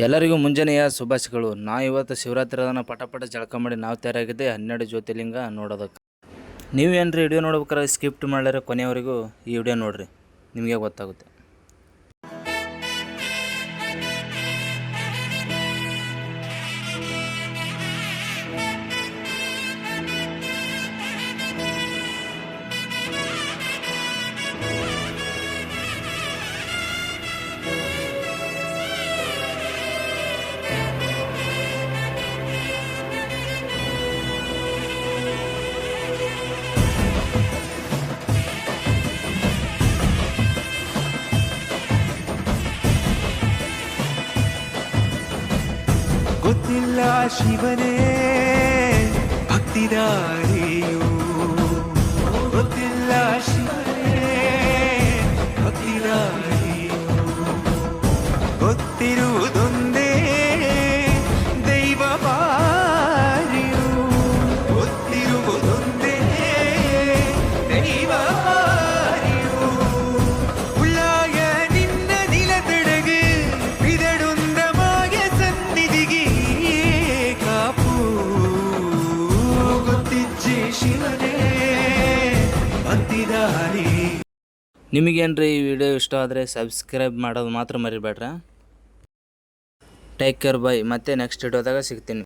ಎಲ್ಲರಿಗೂ ಮುಂಜಾನೆಯ ಶುಭಾಶಯಗಳು. ಇವತ್ತು ಶಿವರಾತ್ರಿ ಅದನ್ನು ಪಟ ಜಳಕ ಮಾಡಿ ನಾವು ತಯಾರಾಗಿದ್ದೆ 12 ಜ್ಯೋತಿರ್ಲಿಂಗ ನೋಡೋದಕ್ಕೆ. ನೀವೇನ್ರಿ ವಿಡಿಯೋ ನೋಡ್ಬೇಕಾದ್ರೆ ಸ್ಕಿಪ್ಟ್ ಮಾಡ್ಲಾರ ಕೊನೆಯವರೆಗೂ ಈ ವಿಡಿಯೋ ನೋಡಿರಿ, ನಿಮಗೆ ಗೊತ್ತಾಗುತ್ತೆ. ಗೊತ್ತಿಲ್ಲ ಶಿವನೇ ಭಕ್ತಿದಾರಿಯು, ಗೊತ್ತಿಲ್ಲ ಶಿವನೇ ಭಕ್ತಿದಾರಿಯು, ಗೊತ್ತಿರುವುದೊಂದೇ ದೈವ ಬಾರಿಯು, ಗೊತ್ತಿರುವುದೊಂದೇ ದೈವ ಬಾರಿಯು. ಉಳ್ಳಾಯ ನಿನ್ನ ನಿಲತಡகு ಬಿದಡುಂದ ಮಾಯ ಸನ್ನಿಧಿಗೆ ಕಾಪು, ಗೊತ್ತಿಜ್ಜೆ ಶಿವನೇ ಭಕ್ತಿದಾರಿ. ನಿಮಗೇನ್ರಿ ಈ ವಿಡಿಯೋ ಇಷ್ಟ ಆದರೆ ಸಬ್ಸ್ಕ್ರೈಬ್ ಮಾಡೋದು ಮಾತ್ರ ಮರಿಬೇಡ್ರ. Take care, bye. ಮತ್ತೆ ನೆಕ್ಸ್ಟ್ ವಿಡಿಯೋದಾಗ ಸಿಗ್ತೀನಿ.